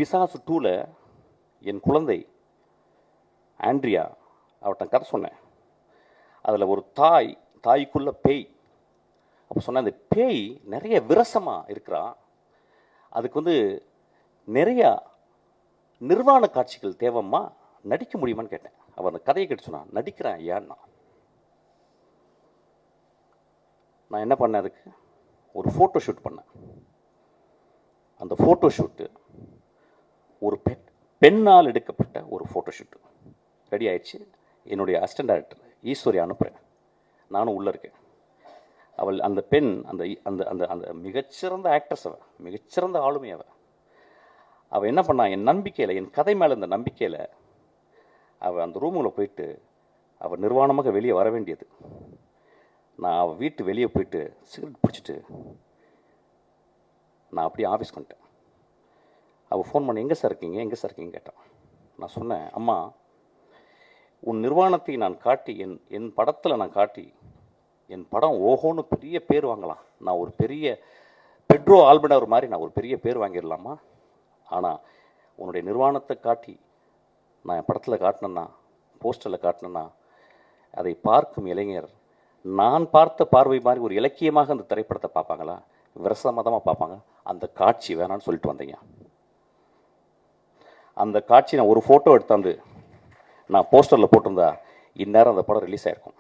பிசாசு 2ல என் குழந்தை ஆண்ட்ரியா அவட்ட கதை சொன்னேன். அதில் ஒரு தாய்க்குள்ள பேய். அப்போ சொன்னேன், அந்த பேய் நிறைய விரசமாக இருக்கிறான், அதுக்கு நிறையா நிர்வாண காட்சிகள் தேவைம்மா, நடிக்க முடியுமான்னு கேட்டேன். அவன் அந்த கதையை கேட்டு சொன்னான், நடிக்கிறேன் ஏன்னா. நான் என்ன பண்ணேன், அதுக்கு ஒரு ஃபோட்டோ ஷூட் பண்ணேன். அந்த ஃபோட்டோ ஷூட்டு ஒரு பெண்ணால் எடுக்கப்பட்ட ஒரு ஃபோட்டோ ஷூட்டு ரெடி ஆயிடுச்சு. என்னுடைய அசிஸ்டன்ட் டைரக்டர் ஈஸ்வரி அனுப்புகிறேன், நானும் உள்ளே இருக்கேன். அவள் அந்த பெண் அந்த அந்த அந்த அந்த மிகச்சிறந்த ஆக்ட்ரஸ், அவள் மிகச்சிறந்த ஆளுமை. அவள் என்ன பண்ணா, என் நம்பிக்கையில், என் கதை மேலே இந்த நம்பிக்கையில் அவள் அந்த ரூமுக்குள்ளே போயிட்டு அவள் நிர்வாணமாக வெளியே வர வேண்டியது. நான் அவள் வீட்டு வெளியே போயிட்டு சிகரெட் பிடிச்சிட்டு நான் அப்படியே ஆஃபீஸ்க்கு வந்துட்டேன். அவள் ஃபோன் பண்ணி, எங்கே சார் இருக்கீங்க கேட்டான். நான் சொன்னேன், அம்மா, உன் நிர்வாணத்தை நான் காட்டி, என் படத்தில் நான் காட்டி, என் படம் ஓஹோன்னு பெரிய பேர் வாங்கலாம், நான் ஒரு பெரிய பெட்ரோ ஆல்பர்டர் மாதிரி நான் ஒரு பெரிய பேர் வாங்கிடலாமா? ஆனால் உன்னுடைய நிர்வாணத்தை காட்டி நான் என் படத்தில் காட்டினேன்னா, போஸ்டரில் காட்டினேன்னா, அதை பார்க்கும் இளைஞர் நான் பார்த்த பார்வை மாதிரி ஒரு இலக்கியமாக அந்த திரைப்படத்தை பார்ப்பாங்களா, விரசமதமாக பார்ப்பாங்க. அந்த காட்சி வேணான்னு சொல்லிட்டு வந்தீங்க. அந்த காட்சி நான் ஒரு ஃபோட்டோ எடுத்தாந்து நான் போஸ்டரில் போட்டிருந்தா இந்நேரம் அந்த படம் ரிலீஸ் ஆகிருக்கும்.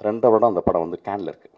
2 வருடம் அந்த படம் கேனில் இருக்குது.